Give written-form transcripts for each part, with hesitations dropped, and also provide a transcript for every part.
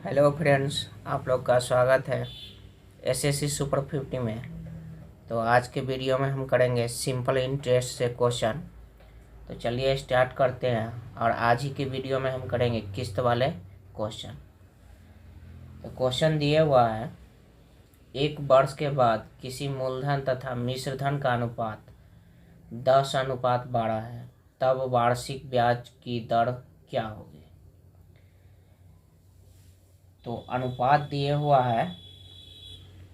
Hello friends, आप लोग का स्वागत है एसएससी सुपर 50 में। तो आज के वीडियो में हम करेंगे सिंपल इंटरेस्ट से क्वेश्चन। तो चलिए स्टार्ट करते हैं। और आज ही के वीडियो में हम करेंगे किस्त वाले क्वेश्चन। तो क्वेश्चन दिए हुआ है, एक वर्ष के बाद किसी मूलधन तथा मिश्रधन का अनुपात 10:12 है, तब वार्षिक ब्याज की दर क्या होगी। तो अनुपात दिए हुआ है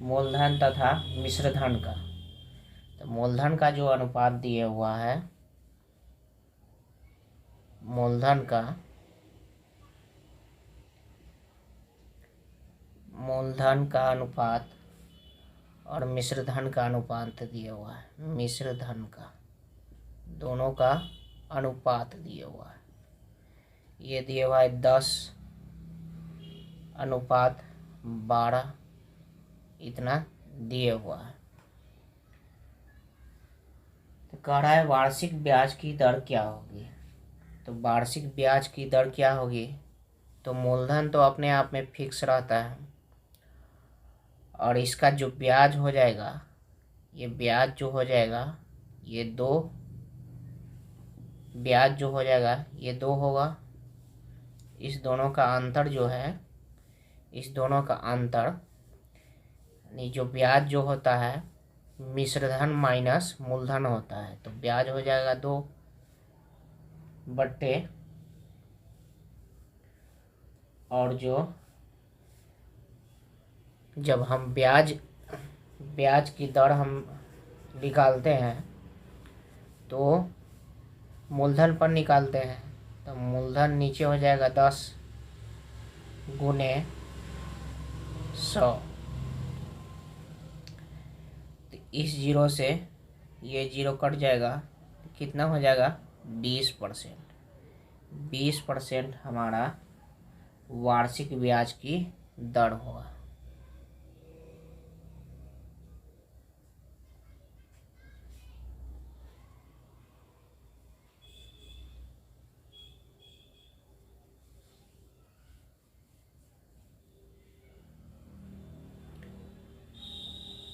मूलधन तथा मिश्रधन का। तो मूलधन का जो अनुपात दिए हुआ है, मूलधन का अनुपात और मिश्रधन का अनुपात दिया हुआ है। मिश्रधन का दोनों का अनुपात दिया हुआ है। ये दिया हुआ है 10:12, इतना दिए हुआ है। तो कह रहा है वार्षिक ब्याज की दर क्या होगी। तो वार्षिक ब्याज की दर क्या होगी, तो मूलधन तो अपने आप में फिक्स रहता है, और इसका जो ब्याज हो जाएगा, ये ब्याज जो हो जाएगा, ये दो ब्याज जो हो जाएगा ये 2 होगा। इस दोनों का अंतर जो है, इस दोनों का अंतर यानी जो ब्याज जो होता है मिश्रधन माइनस मूलधन होता है, तो ब्याज हो जाएगा 2 बट्टे, और जो जब हम ब्याज की दर हम निकालते हैं तो मूलधन पर निकालते हैं, तो मूलधन नीचे हो जाएगा 10 गुने 100। तो इस जीरो से ये जीरो कट जाएगा, तो कितना हो जाएगा 20%। 20% हमारा वार्षिक ब्याज की दर होगा।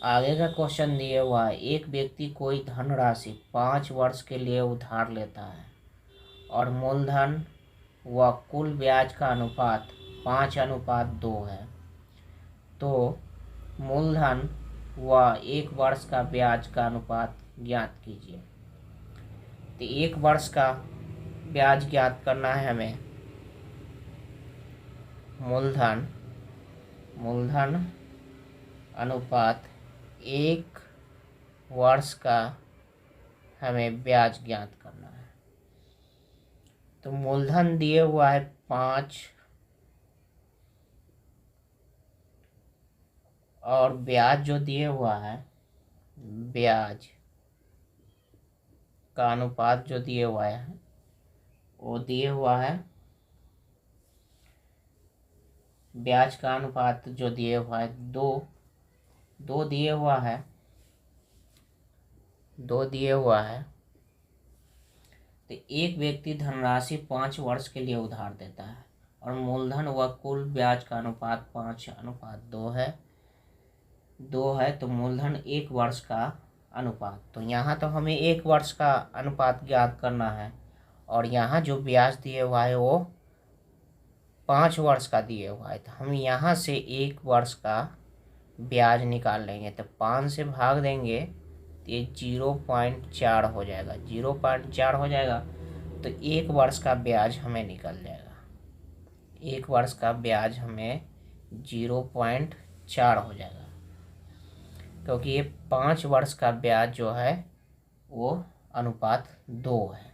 आगे का क्वेश्चन दिया हुआ है, एक व्यक्ति कोई धनराशि 5 वर्ष के लिए उधार लेता है और मूलधन व कुल ब्याज का अनुपात 5:2 है। तो मूलधन व 1 वर्ष का ब्याज का अनुपात ज्ञात कीजिए। तो 1 वर्ष का ब्याज ज्ञात करना है हमें। मूलधन अनुपात 1 वर्ष का हमें ब्याज ज्ञात करना है। तो मूलधन दिए हुआ है 5, और ब्याज जो दिए हुआ है, ब्याज का अनुपात जो दिए हुआ है वो दिए हुआ है, ब्याज का अनुपात जो दिए हुआ है 2 दिए हुआ है, 2 दिए हुआ है। तो एक व्यक्ति धनराशि 5 वर्ष के लिए उधार देता है और मूलधन व कुल ब्याज का अनुपात 5:2 है। 2 है तो मूलधन 1 वर्ष का अनुपात। तो यहाँ तो हमें 1 वर्ष का अनुपात ज्ञात करना है, और यहाँ जो ब्याज दिए हुआ है वो 5 वर्ष का दिए हुआ है। तो हम यहाँ से 1 वर्ष का ब्याज निकाल लेंगे, तो 5 से भाग देंगे तो ये 0.4 हो जाएगा। 0.4 हो जाएगा तो 1 वर्ष का ब्याज हमें निकल जाएगा। 1 वर्ष का ब्याज हमें 0.4 हो जाएगा, क्योंकि ये 5 वर्ष का ब्याज जो है वो अनुपात 2 है।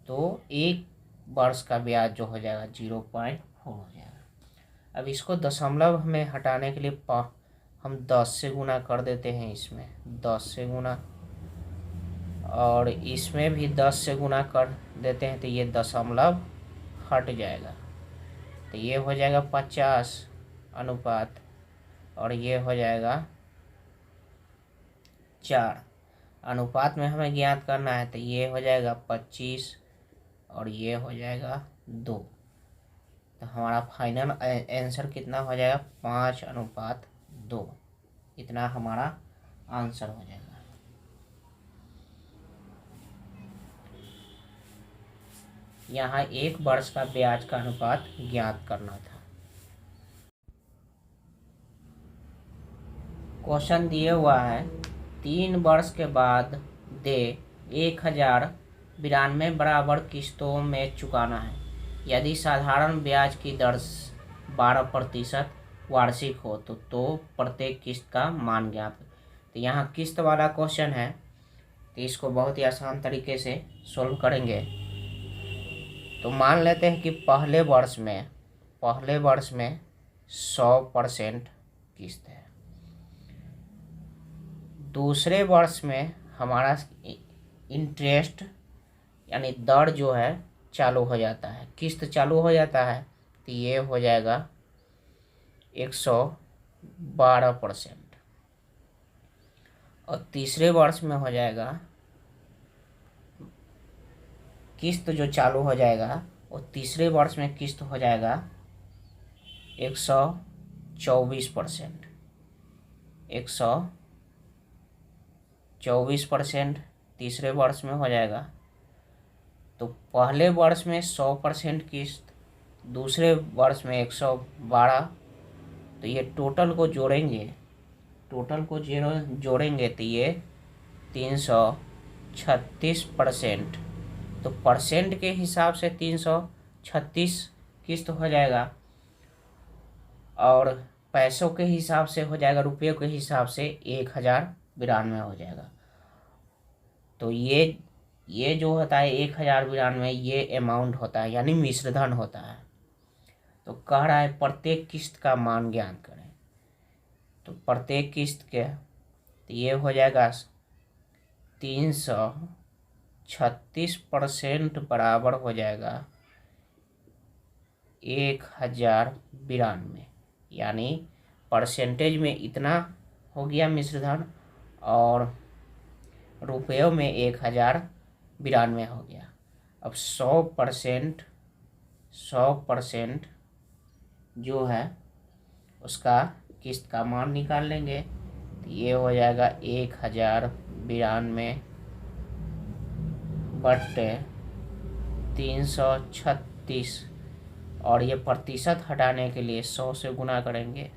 तो 1 वर्ष का ब्याज जो हो जाएगा 0.4 हो जाएगा। अब इसको दशमलव हमें हटाने के लिए हम 10 से गुना कर देते हैं। इसमें 10 से गुना, और इसमें भी 10 से गुना कर देते हैं, तो ये दशमलव हट जाएगा। तो ये हो जाएगा 50 अनुपात, और ये हो जाएगा 4। अनुपात में हमें ज्ञात करना है, तो ये हो जाएगा 25 और ये हो जाएगा 2। तो तो हमारा फाइनल आंसर कितना हो जाएगा? 5:2। इतना हमारा आंसर हो जाएगा। यहाँ 1 वर्ष का ब्याज का अनुपात ज्ञात करना था। क्वेश्चन दिए हुआ है 3 वर्ष के बाद दे 1092 बराबर किस्तों में चुकाना है। यदि साधारण ब्याज की दर 12% वार्षिक हो तो प्रत्येक किस्त का मान ज्ञात। तो यहाँ किस्त वाला क्वेश्चन है, तो इसको बहुत ही आसान तरीके से सोल्व करेंगे। तो मान लेते हैं कि पहले वर्ष में 100% किस्त है। दूसरे वर्ष में हमारा इंटरेस्ट यानी दर जो है चालू हो जाता है, किस्त चालू हो जाता है, तो ये हो जाएगा 112%। और तीसरे वर्ष में हो जाएगा किस्त जो चालू हो जाएगा, और तीसरे वर्ष में किस्त हो जाएगा 124%। 124% तीसरे वर्ष में हो जाएगा। तो पहले वर्ष में 100% किस्त, दूसरे वर्ष में 112। तो ये टोटल को जोड़ेंगे तो ये 336%। तो परसेंट के हिसाब से 336 किस्त हो जाएगा, और पैसों के हिसाब से हो जाएगा, रुपये के हिसाब से 1092 हो जाएगा। तो ये जो होता है 1092, ये अमाउंट होता है, यानी मिश्रधन होता है। तो कह रहा है प्रत्येक किस्त का मान ज्ञात करें। तो प्रत्येक किस्त के, तो ये हो जाएगा 336% बराबर हो जाएगा 1092, यानी परसेंटेज में इतना हो गया मिश्रधन, और रुपयों में 1092 हो गया। अब 100% जो है उसका किस्त का मान निकाल लेंगे। तो ये हो जाएगा 1092 बट्टे 336, और ये प्रतिशत हटाने के लिए 100 से गुना करेंगे।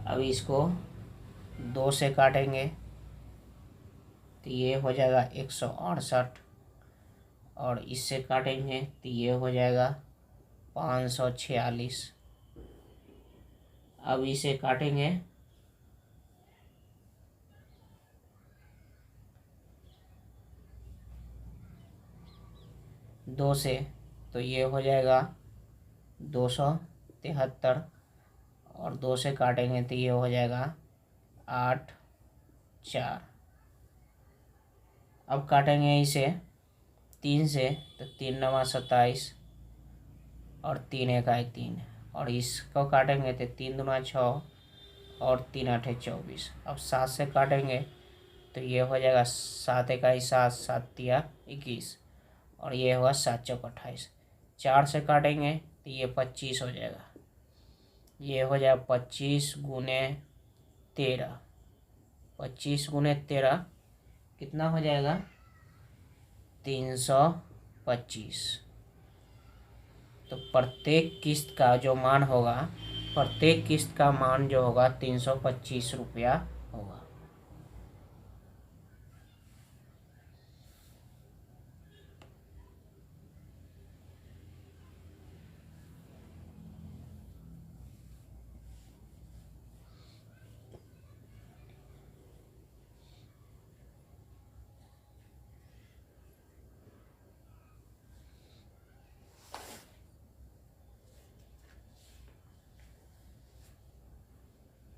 अब इसको 2 से काटेंगे तो ये हो जाएगा 168, और इससे काटेंगे तो ये हो जाएगा 546। अब इसे काटेंगे दो से, तो ये हो जाएगा 273, और 2 से काटेंगे तो ये हो जाएगा 8 4। अब काटेंगे इसे 3 से, तो 3 9 27, और 3 1 3, और इसको काटेंगे तो 3 2 6, और 3 8 24। अब 7 से काटेंगे तो ये हो जाएगा 7 1 7, 7 3 21, और ये होगा 7 4 28। 4 से काटेंगे तो ये 25 हो जाएगा। ये हो जाएगा 25 गुने 13। 25 गुने 13 कितना हो जाएगा? 325। तो प्रत्येक किस्त का जो मान होगा, प्रत्येक किस्त का मान जो होगा 325 रुपया होगा।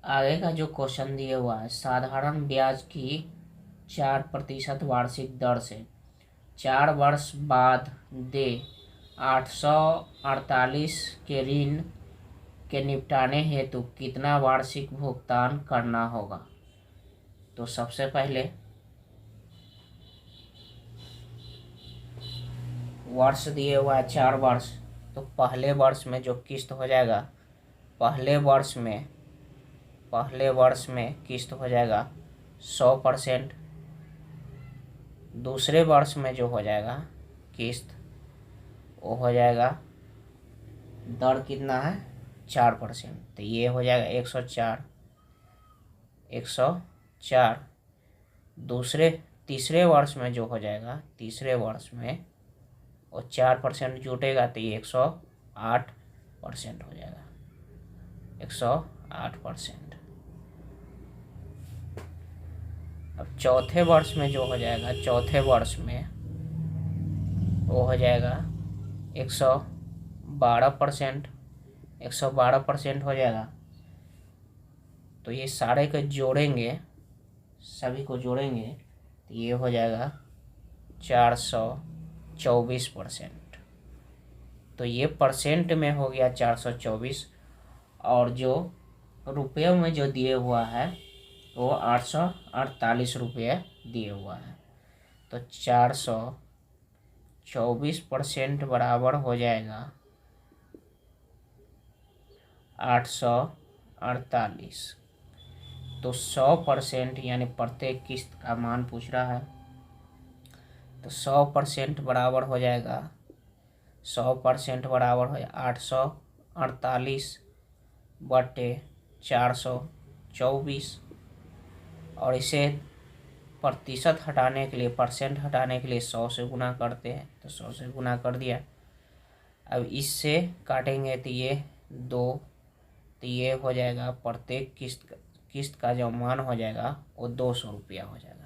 आगे का जो क्वेश्चन दिया हुआ है, साधारण ब्याज की 4% वार्षिक दर से 4 वर्ष बाद दे 848 के ऋण के निपटाने हेतु कितना वार्षिक भुगतान करना होगा। तो सबसे पहले वर्ष दिए हुआ है 4 वर्ष, तो पहले वर्ष में जो किस्त हो जाएगा, पहले वर्ष में किस्त हो जाएगा 100%। दूसरे वर्ष में जो हो जाएगा किस्त, वो हो जाएगा, दर कितना है 4%, तो ये हो जाएगा 104। तीसरे वर्ष में जो हो जाएगा, तीसरे वर्ष में वो 4% जुटेगा, तो ये 108% हो जाएगा, 108%। अब चौथे वर्ष में जो हो जाएगा, चौथे वर्ष में वो हो जाएगा 112%, 112% हो जाएगा। तो ये सारे को जोड़ेंगे, सभी को जोड़ेंगे, तो ये हो जाएगा 424%। तो ये परसेंट में हो गया 424, और जो रुपये में जो दिए हुआ है वो 848 दिए हुआ है। तो 424% बराबर हो जाएगा 848। तो 100% यानी प्रत्येक किस्त का मान पूछ रहा है, तो 100% बराबर हो जाएगा, 100% बराबर हो 848/424। और इसे प्रतिशत हटाने के लिए, परसेंट हटाने के लिए 100 से गुना करते हैं, तो 100 से गुना कर दिया। अब इससे काटेंगे तो ये 2, तो ये हो जाएगा प्रत्येक किस्त का जो मान हो जाएगा वो 200 रुपया हो जाएगा।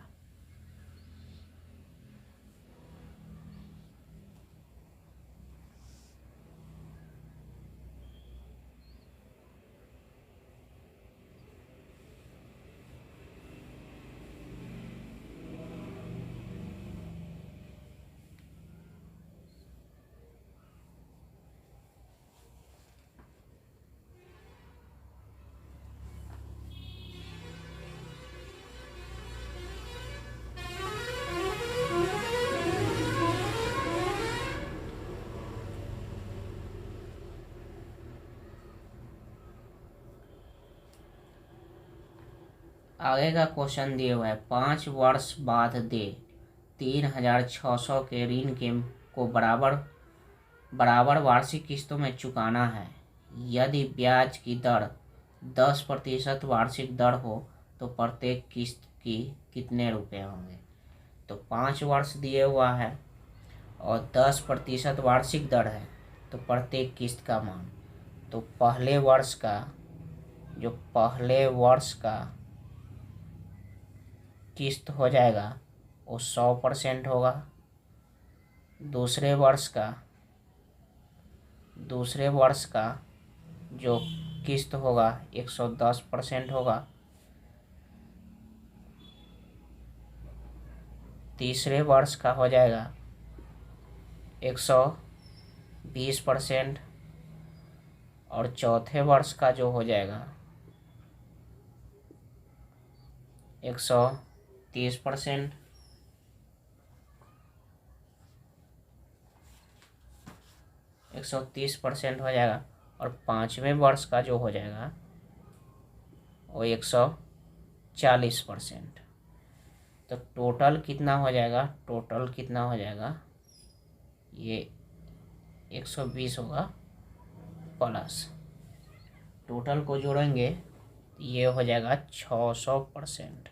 आगे का क्वेश्चन दिए हुआ है, 5 वर्ष बाद दे 3600 के ऋण को बराबर वार्षिक किस्तों में चुकाना है। यदि ब्याज की दर 10% वार्षिक दर हो तो प्रत्येक किस्त की कितने रुपए होंगे। तो 5 वर्ष दिए हुआ है और 10% वार्षिक दर है, तो प्रत्येक किस्त का मान, तो पहले वर्ष का किस्त हो जाएगा वो 100% होगा। दूसरे वर्ष का जो किस्त होगा 110% होगा। तीसरे वर्ष का हो जाएगा 120%, और चौथे वर्ष का जो हो जाएगा 130%। हो जाएगा, और पांचवें वर्ष का जो हो जाएगा वो 140%। तो टोटल कितना हो जाएगा, ये 120 होगा प्लस, टोटल को जोड़ेंगे ये हो जाएगा 600%।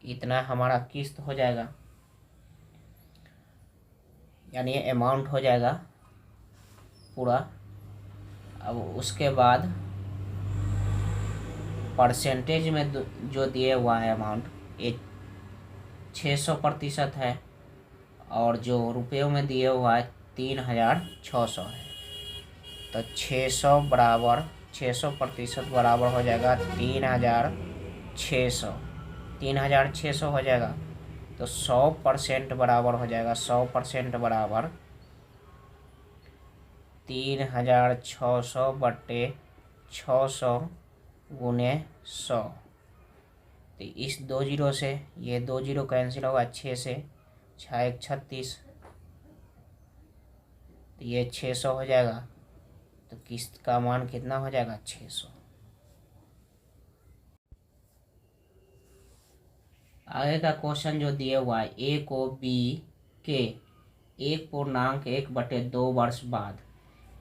इतना हमारा किस्त हो जाएगा, यानी ये अमाउंट हो जाएगा पूरा। अब उसके बाद परसेंटेज में जो दिए हुआ है अमाउंट, ये 600% है, और जो रुपयों में दिए हुआ है 3600 है। तो 600% बराबर हो जाएगा 3600 हो जाएगा। तो 100% बराबर हो जाएगा, 100% बराबर 3600/600 गुने 100। तो इस 2 जीरो से ये 2 जीरो कैंसिल होगा, 6 से 6 1 36, तो ये 600 हो जाएगा। तो किस्त का मान कितना हो जाएगा? 600। आगे का क्वेश्चन जो दिया हुआ है, ए को बी के 1.1/2 वर्ष बाद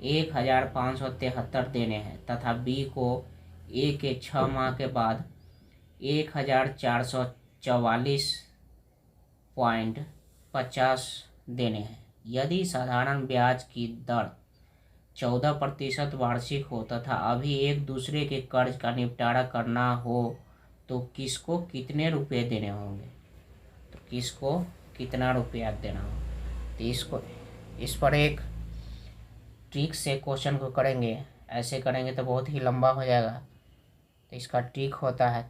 1573 देने हैं तथा बी को ए के 6 माह के बाद 1444.50 देने हैं। यदि साधारण ब्याज की दर 14% वार्षिक हो तथा अभी एक दूसरे के कर्ज का निपटारा करना हो तो किसको कितने रुपए देने होंगे? तो किसको कितना रुपया देना होगा? तो इस पर एक ट्रिक से क्वेश्चन को करेंगे। ऐसे करेंगे तो बहुत ही लंबा हो जाएगा। तो इसका ट्रिक होता है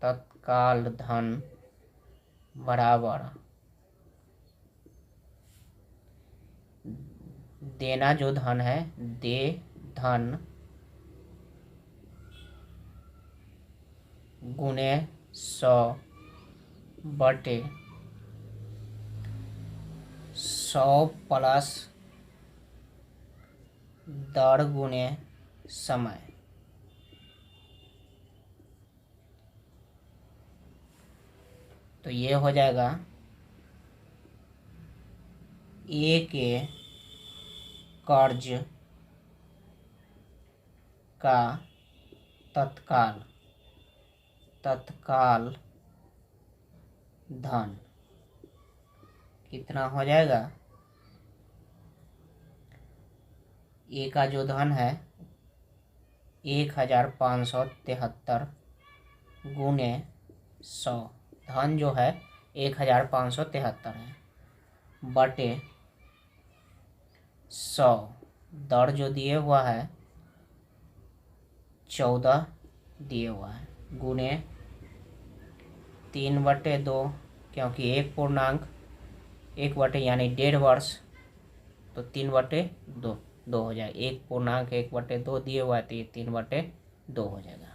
तत्काल धन बराबर देना जो धन है, दे धन गुणे 100 बटे 100 प्लस दर गुणे समय। तो ये हो जाएगा ए के कर्ज का तत्काल धन कितना हो जाएगा? ए का जो धन है 1573 गुणे 100, धन जो है 1573 है, बटे 100, दर जो दिए हुआ है 14 दिए हुआ है, गुणे 3/2, क्योंकि 1 यानी 1.5 वर्ष, तो 3/2 हो जाएगा। 1.1/2 दिए हुआ है तो ये 3/2 हो जाएगा।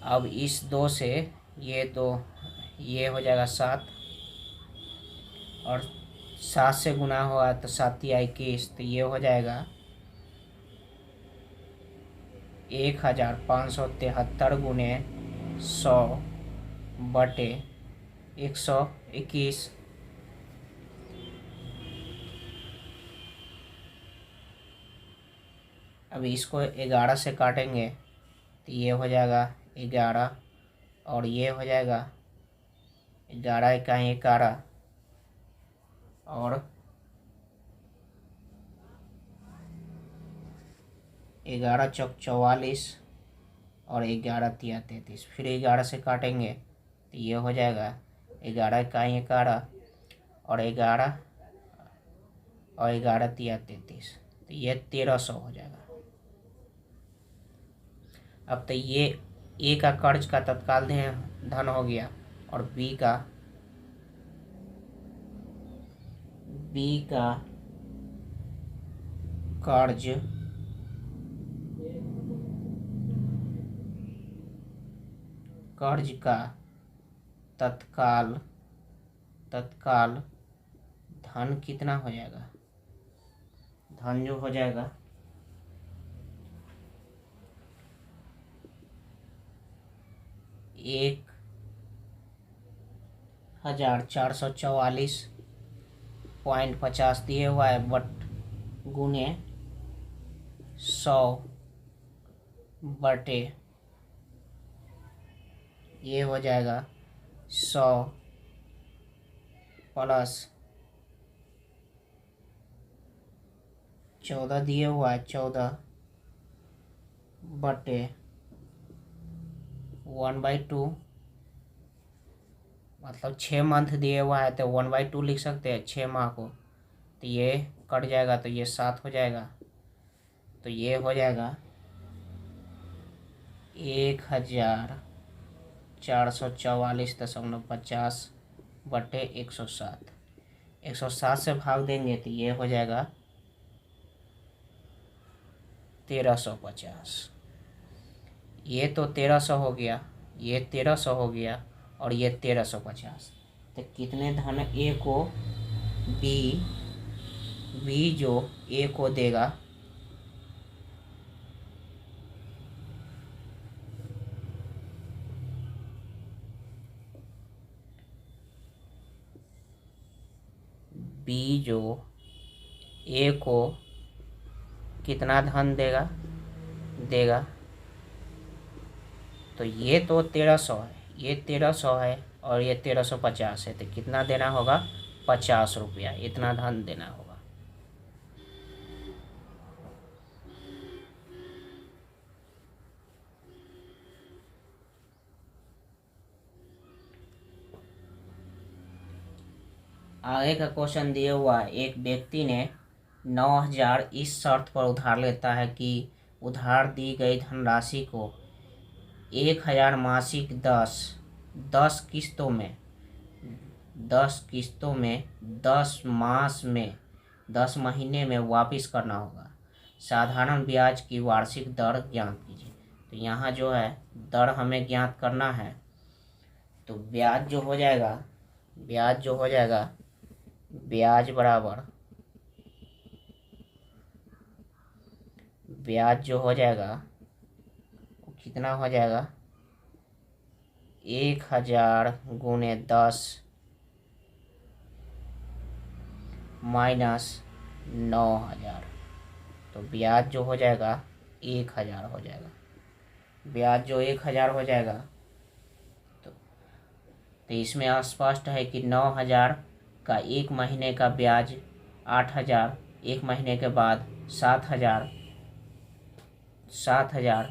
अब इस 2 से ये 2, ये हो जाएगा 7, और 7 से गुना हुआ तो 7 या 21, तो ये हो जाएगा 1573 गुणे 100 बटे 121। अब इसको 11 से काटेंगे तो ये हो जाएगा 11, और ये हो जाएगा 11 का 11, और 11 चौक 44, और 11 तिया 33। फिर 11 से काटेंगे तो ये हो जाएगा 11 का 11, और 11 तिया 33, तो ये 1300 हो जाएगा। अब तो ये ए का कर्ज का तत्काल धन हो गया, और बी का कर्ज का तत्काल धन कितना हो जाएगा? धन जो हो जाएगा 1444.50 दिए हुआ है, बट गुने 100 बटे ये हो जाएगा 100 प्लस 14 दिए हुआ है, 14 बटे 1/2, मतलब 6 मंथ दिए हुआ है तो 1/2 लिख सकते हैं 6 माह को। तो ये कट जाएगा तो ये 7 हो जाएगा, तो ये हो जाएगा 1444.50 बटे 107। 107 से भाग देंगे तो ये हो जाएगा 1350। ये तो 1300 हो गया, ये 1300 हो गया, और ये 1350। तो कितने धन ए को बी बी जो ए को देगा बी जो ए को कितना धन देगा तो ये तो 1300 है, ये 1300 है और ये 1350 है, तो कितना देना होगा 50 रुपया, इतना धन देना होगा। आगे का क्वेश्चन दिया हुआ है, एक व्यक्ति ने 9000 इस शर्त पर उधार लेता है कि उधार दी गई धनराशि को 1000 मासिक 10 किस्तों में 10 मास में 10 महीने में वापस करना होगा। साधारण ब्याज की वार्षिक दर ज्ञात कीजिए। तो यहाँ जो है दर हमें ज्ञात करना है, तो ब्याज जो हो जाएगा ब्याज बराबर ब्याज जो हो जाएगा वो कितना हो जाएगा 1000 गुने 10 माइनस 9000, तो ब्याज जो हो जाएगा 1000 हो जाएगा। ब्याज जो 1000 हो जाएगा तो इसमें स्पष्ट है कि 9000 का एक महीने का ब्याज 8000, एक महीने के बाद 7000,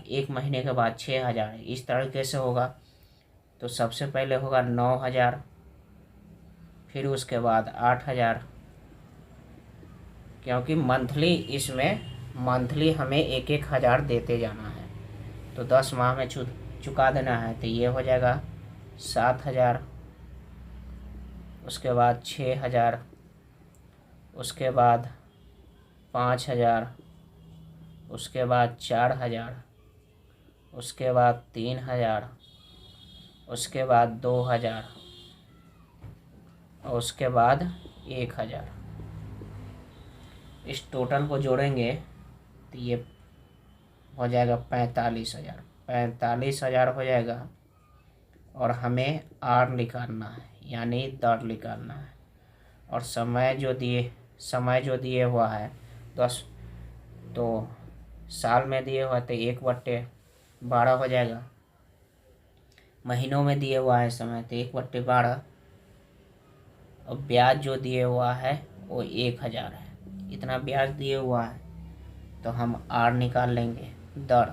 एक महीने के बाद 6000, इस तरीके से होगा। तो सबसे पहले होगा 9000, फिर उसके बाद 8000, क्योंकि मंथली हमें 1000 देते जाना है, तो 10 माह में चुका देना है, तो ये हो जाएगा 7000, उसके बाद 6000, उसके बाद 5000, उसके बाद 4000, उसके बाद 3000, उसके बाद 2000 और उसके बाद 1000। इस टोटल को जोड़ेंगे तो ये हो जाएगा 45,000, 45,000 हो जाएगा। और हमें आर निकालना है, यानी दर निकालना है। और समय जो दिए हुआ है 10, तो साल में दिए हुआ तो 1/12 हो जाएगा। महीनों में दिए हुआ है समय तो 1/12। और ब्याज जो दिए हुआ है वो 1000 है, इतना ब्याज दिए हुआ है, तो हम आर निकाल लेंगे दर।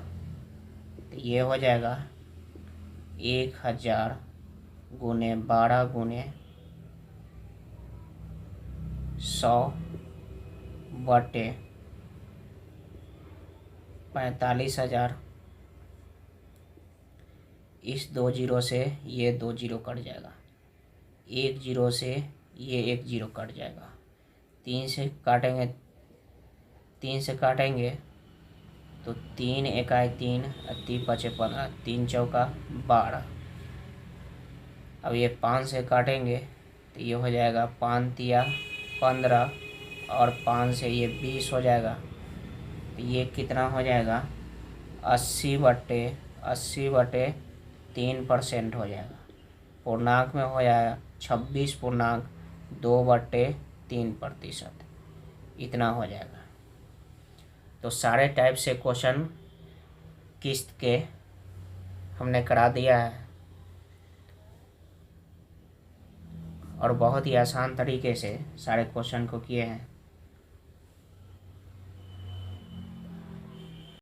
तो ये हो जाएगा 1000 गुने 12 गुने 100 बटे 45,000। इस 2 जीरो से ये 2 जीरो कट जाएगा, 1 जीरो से ये 1 जीरो कट जाएगा, 3 से काटेंगे तो 3 एकाई 3, 3 पचे 15, 3 चौका 12। अब ये 5 से काटेंगे तो ये हो जाएगा 5 तिया 15 और 5 से ये 20 हो जाएगा। तो ये कितना हो जाएगा 80/3% हो जाएगा। पूर्णांक में हो जाएगा 26.2/3%, इतना हो जाएगा। तो सारे टाइप से क्वेश्चन किस्त के हमने करा दिया है और बहुत ही आसान तरीके से सारे क्वेश्चन को किए हैं।